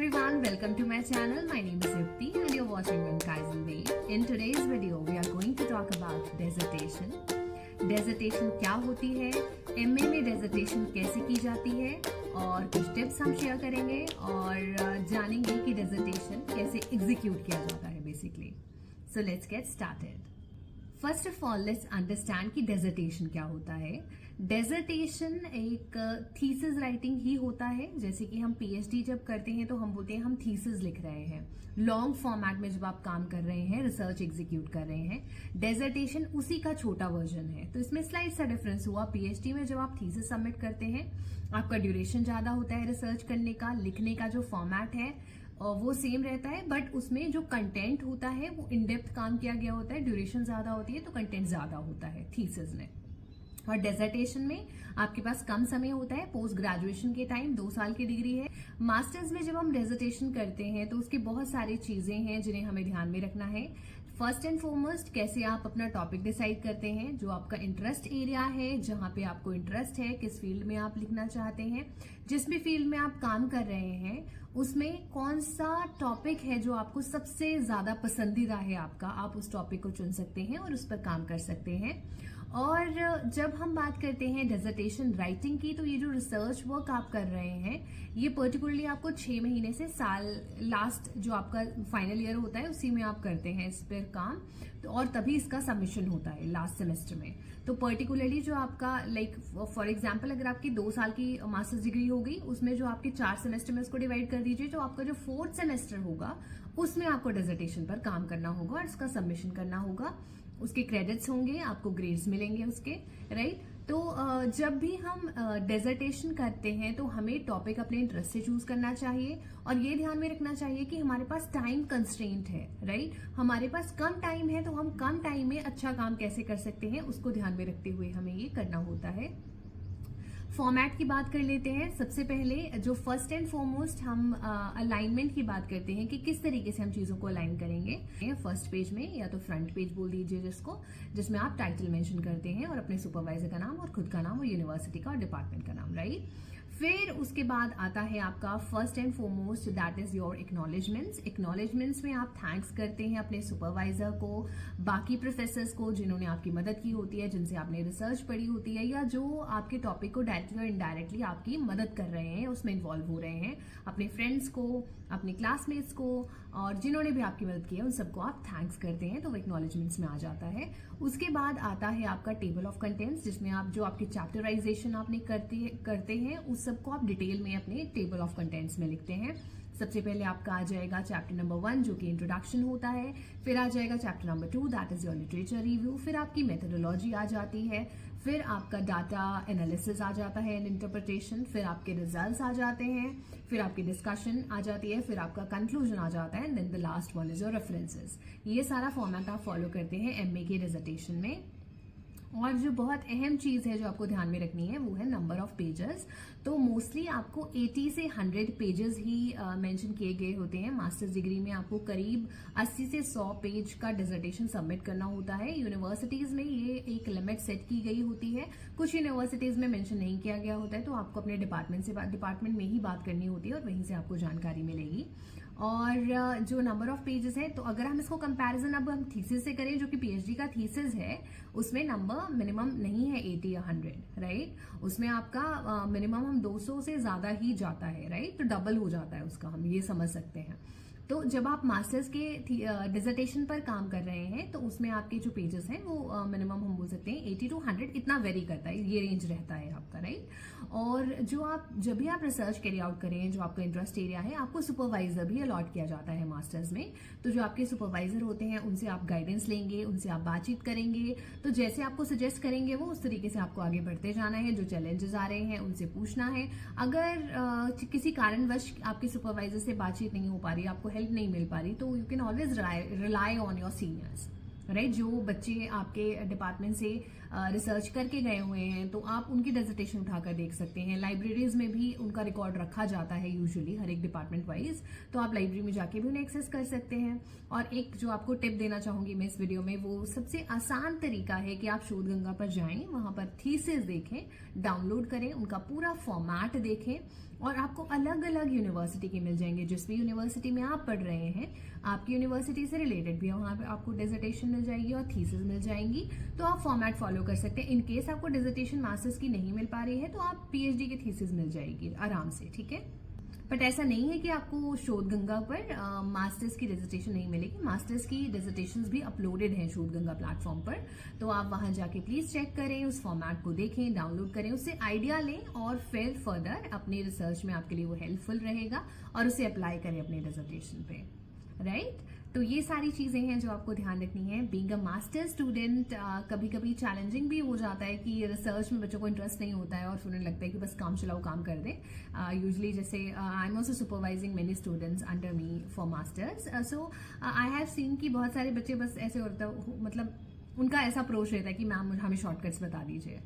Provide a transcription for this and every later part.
everyone, welcome to my channel. My name is Yukti and you're watching One Kaizen Way. In today's video, we are going to talk about dissertation. Dissertation क्या होती है, MA में dissertation कैसे की जाती है और कुछ टिप्स हम शेयर करेंगे और जानेंगे कि dissertation कैसे एग्जीक्यूट किया जाता है basically. So let's get started. First of all let's understand कि डेजर्टेशन क्या होता है. डेजर्टेशन एक थीसिस राइटिंग ही होता है. जैसे कि हम पीएचडी जब करते हैं तो हम बोलते हैं हम थीसिस लिख रहे हैं. लॉन्ग फॉर्मेट में जब आप काम कर रहे हैं, रिसर्च एग्जीक्यूट कर रहे हैं, डेजर्टेशन उसी का छोटा वर्जन है. तो इसमें स्लाइड सा डिफरेंस हुआ. पीएचडी में जब आप थीसिस सबमिट करते हैं, आपका ड्यूरेशन ज्यादा होता है रिसर्च करने का. लिखने का जो फॉर्मेट है वो सेम रहता है, बट उसमें जो कंटेंट होता है वो इन डेप्थ काम किया गया होता है. ड्यूरेशन ज्यादा होती है तो कंटेंट ज्यादा होता है थीसिस में. और डेजर्टेशन में आपके पास कम समय होता है. पोस्ट ग्रेजुएशन के टाइम 2 साल की डिग्री है. मास्टर्स में जब हम डेजर्टेशन करते हैं तो उसकी बहुत सारी चीजें हैं जिन्हें हमें ध्यान में रखना है. फर्स्ट एंड फॉरमोस्ट, कैसे आप अपना टॉपिक डिसाइड करते हैं, जो आपका इंटरेस्ट एरिया है, जहां पे आपको इंटरेस्ट है, किस फील्ड में आप लिखना चाहते हैं, जिस भी फील्ड में आप काम कर रहे हैं उसमें कौन सा टॉपिक है जो आपको सबसे ज्यादा पसंदीदा है आपका, आप उस टॉपिक को चुन सकते हैं और उस पर काम कर सकते हैं. और जब हम बात करते हैं डिसर्टेशन राइटिंग की, तो ये जो रिसर्च वर्क आप कर रहे हैं ये पर्टिकुलरली आपको 6 महीने से साल, लास्ट जो आपका फाइनल ईयर होता है उसी में आप करते हैं इस पर काम. तो और तभी इसका सबमिशन होता है लास्ट सेमेस्टर में. तो पर्टिकुलरली जो आपका लाइक फॉर एग्जाम्पल अगर आपकी 2 साल की मास्टर्स डिग्री हो गई, उसमें जो आपके 4 सेमेस्टर में उसको डिवाइड कर दीजिए, जो आपका जो 4th सेमेस्टर होगा उसमें आपको डिसर्टेशन पर काम करना होगा और इसका सबमिशन करना होगा. उसके क्रेडिट्स होंगे, आपको ग्रेड्स मिलेंगे उसके, राइट. तो जब भी हम डेजर्टेशन करते हैं तो हमें टॉपिक अपने इंटरेस्ट से चूज करना चाहिए और ये ध्यान में रखना चाहिए कि हमारे पास टाइम कंस्ट्रेंट है, राइट. हमारे पास कम टाइम है तो हम कम टाइम में अच्छा काम कैसे कर सकते हैं उसको ध्यान में रखते हुए हमें ये करना होता है. फॉर्मेट की बात कर लेते हैं. सबसे पहले जो फर्स्ट एंड फॉरमोस्ट हम अलाइनमेंट की बात करते हैं कि किस तरीके से हम चीजों को अलाइन करेंगे. फर्स्ट पेज में या तो फ्रंट पेज बोल दीजिए जिसको, जिसमें आप टाइटल मेंशन करते हैं और अपने सुपरवाइजर का नाम और खुद का नाम और यूनिवर्सिटी का और डिपार्टमेंट का नाम, राइट. फिर उसके बाद आता है आपका first and foremost, that is your acknowledgements. Acknowledgements में आप थैंक्स करते हैं अपने सुपरवाइजर को, बाकी प्रोफेसर्स को जिन्होंने आपकी मदद की होती है, जिनसे आपने रिसर्च पढ़ी होती है, या जो आपके टॉपिक को डायरेक्टली और इनडायरेक्टली आपकी मदद कर रहे हैं, उसमें इन्वॉल्व हो रहे हैं. अपने फ्रेंड्स को, अपने क्लासमेट्स को और जिन्होंने भी आपकी मदद की है उन सबको आप थैंक्स करते हैं, तो वो एक्नॉलेजमेंट्स में आ जाता है. उसके बाद आता है आपका टेबल ऑफ कंटेंट्स, जिसमें आप जो आपकी चैप्टराइजेशन आपने करते हैं उस सबको आप डिटेल में अपने टेबल ऑफ कंटेंट्स में लिखते हैं. सबसे पहले आपका आ जाएगा चैप्टर नंबर 1 जो कि इंट्रोडक्शन होता है. फिर आ जाएगा chapter number 2, that is your literature review. फिर आपकी मेथोडोलॉजी आ जाती है. फिर आपका डाटा एनालिसिस आ जाता है एंड इंटरप्रिटेशन. फिर आपके रिजल्ट्स आ जाते हैं. फिर आपकी डिस्कशन आ जाती है. फिर आपका कंक्लूजन आ जाता है. Then the last one is your references. ये सारा फॉर्मेट आप फॉलो करते हैं एमए के डिसर्टेशन में. और जो बहुत अहम चीज है जो आपको ध्यान में रखनी है वो है नंबर ऑफ पेजेस. तो मोस्टली आपको 80 से 100 पेजेस ही मेंशन किए गए होते हैं. मास्टर्स डिग्री में आपको करीब 80 से 100 पेज का डिसर्टेशन सबमिट करना होता है. यूनिवर्सिटीज में ये एक लिमिट सेट की गई होती है. कुछ यूनिवर्सिटीज में मेंशन नहीं किया गया होता है, तो आपको अपने डिपार्टमेंट में ही बात करनी होती है और वहीं से आपको जानकारी मिलेगी. और जो नंबर ऑफ पेजेस है, तो अगर हम इसको कंपैरिजन अब हम थीसिस से करें, जो कि पीएचडी का थीसिस है, उसमें नंबर मिनिमम नहीं है 80 या 100, राइट. उसमें आपका मिनिमम हम 200 से ज्यादा ही जाता है, राइट. तो डबल हो जाता है उसका, हम ये समझ सकते हैं. तो जब आप मास्टर्स के डिसर्टेशन पर काम कर रहे हैं तो उसमें आपके जो पेजेस हैं वो मिनिमम हम बोल सकते हैं 80 to 100 इतना वेरी करता है, ये रेंज रहता है आपका, राइट. और जब भी आप रिसर्च कैरी आउट करें, जो आपका इंटरेस्ट एरिया है, आपको सुपरवाइजर भी अलॉट किया जाता है मास्टर्स में. तो जो आपके सुपरवाइजर होते हैं उनसे आप गाइडेंस लेंगे, उनसे आप बातचीत करेंगे. तो जैसे आपको सजेस्ट करेंगे वो उस तरीके से आपको आगे बढ़ते जाना है. जो चैलेंजेस आ रहे हैं उनसे पूछना है. अगर किसी कारणवश आपके सुपरवाइजर से बातचीत नहीं हो पा रही, आपको हेल्प नहीं मिल पा रही, तो you can always rely on your seniors, right. जो बच्चे आपके डिपार्टमेंट से रिसर्च करके गए हुए हैं तो आप उनकी डिसर्टेशन उठाकर देख सकते हैं. लाइब्रेरीज में भी उनका रिकॉर्ड रखा जाता है यूजुअली हर एक डिपार्टमेंट वाइज, तो आप लाइब्रेरी में जाके भी उन्हें एक्सेस कर सकते हैं. और एक जो आपको टिप देना चाहूंगी मैं इस वीडियो में, वो सबसे आसान तरीका है कि आप शोधगंगा पर जाएं, वहां पर थीसिस देखें, डाउनलोड करें, उनका पूरा फॉर्मेट देखें और आपको अलग अलग यूनिवर्सिटी के मिल जाएंगे। जिस भी यूनिवर्सिटी में आप पढ़ रहे हैं, आपकी यूनिवर्सिटी से रिलेटेड भी है, वहाँ पे आपको डिसर्टेशन मिल जाएगी और थीसिस मिल जाएंगी। तो आप फॉर्मेट फॉलो कर सकते हैं। इन केस आपको डिसर्टेशन मास्टर्स की नहीं मिल पा रही है तो आप पीएचडी की थीसिस मिल जाएगी आराम से, ठीक है। बट ऐसा नहीं है कि आपको शोध गंगा पर मास्टर्स की डिसर्टेशन नहीं मिलेगी। मास्टर्स की डिसर्टेशंस भी अपलोडेड हैं शोध गंगा प्लेटफॉर्म पर, तो आप वहां जाके प्लीज चेक करें, उस फॉर्मेट को देखें, डाउनलोड करें, उससे आइडिया लें और फिर फर्दर अपने रिसर्च में आपके लिए वो हेल्पफुल रहेगा और उसे अप्लाई करें अपने डिसर्टेशन पे, राइट। तो ये सारी चीजें हैं जो आपको ध्यान रखनी है। बीइंग अ मास्टर स्टूडेंट कभी कभी चैलेंजिंग भी हो जाता है कि रिसर्च में बच्चों को इंटरेस्ट नहीं होता है और फिर उन्हें लगता है कि बस काम चलाओ, काम कर दें। यूजुअली जैसे I am also supervising many students under me for masters, so I have seen कि बहुत सारे बच्चे बस ऐसे होता, मतलब उनका ऐसा अप्रोच रहता है कि मैम हमें शॉर्टकट्स बता दीजिए।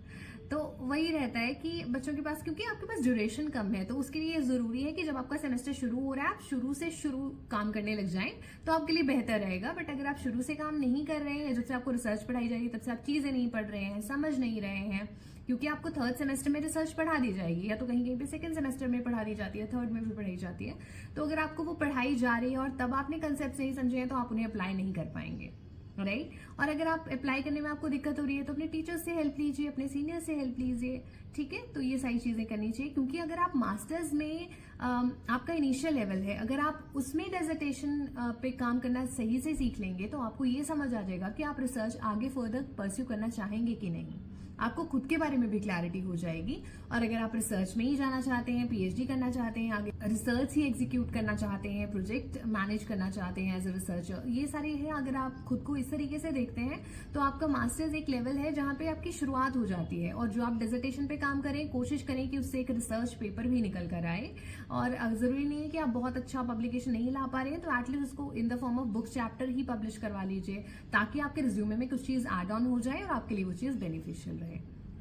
तो वही रहता है कि बच्चों के पास, क्योंकि आपके पास ड्यूरेशन कम है, तो उसके लिए जरूरी है कि जब आपका सेमेस्टर शुरू हो रहा है आप शुरू काम करने लग जाएं तो आपके लिए बेहतर रहेगा। बट अगर आप शुरू से काम नहीं कर रहे हैं, जब से आपको रिसर्च पढ़ाई जा रही है तब से आप चीजें नहीं पढ़ रहे हैं, समझ नहीं रहे हैं, क्योंकि आपको थर्ड सेमेस्टर में रिसर्च पढ़ा दी जाएगी या तो कहीं कहीं पे सेकंड सेमेस्टर में पढ़ा दी जाती है, थर्ड में भी पढ़ाई जाती है। तो अगर आपको वो पढ़ाई जा रही है और तब आपने कंसेप्ट नहीं समझे हैं तो आप उन्हें अप्लाई नहीं कर पाएंगे, राइट। और अगर आप अप्लाई करने में आपको दिक्कत हो रही है तो अपने टीचर्स से हेल्प लीजिए, अपने सीनियर से हेल्प लीजिए, ठीक है। तो ये सारी चीजें करनी चाहिए, क्योंकि अगर आप मास्टर्स में आपका इनिशियल लेवल है, अगर आप उसमें डिसर्टेशन पे काम करना सही से सीख लेंगे तो आपको ये समझ आ जाएगा कि आप रिसर्च आगे फर्दर परस्यू करना चाहेंगे कि नहीं। आपको खुद के बारे में भी क्लैरिटी हो जाएगी। और अगर आप रिसर्च में ही जाना चाहते हैं, पीएचडी करना चाहते हैं, आगे रिसर्च ही एग्जीक्यूट करना चाहते हैं, प्रोजेक्ट मैनेज करना चाहते हैं एज अ रिसर्चर, ये सारे है, अगर आप खुद को इस तरीके से देखते हैं तो आपका मास्टर्स एक लेवल है जहां पे आपकी शुरुआत हो जाती है। और जो आप डिसर्टेशन पे काम करें, कोशिश करें कि उससे एक रिसर्च पेपर भी निकल कर आए। और जरूरी नहीं है कि आप बहुत अच्छा पब्लिकेशन नहीं ला पा रहे हैं तो एटलीस्ट उसको in the form of book chapter he publish करवा लीजिए, ताकि आपके रिज्यूमे में कुछ चीज एड ऑन हो जाए और आपके लिए वो चीज बेनिफिशियल रहे,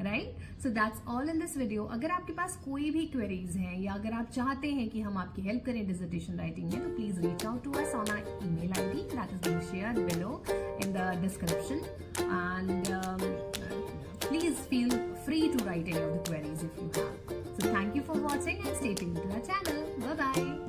right. So that's all in this video. अगर आपके पास कोई भी क्वेरीज हैं या अगर आप चाहते हैं कि हम आपकी हेल्प करें डिसर्टेशन राइटिंग में, तो please reach out to us on our email ID that is being shared below in the description, and please feel free to write any of the queries if you have. So thank you for watching and stay tuned to our channel. Bye bye.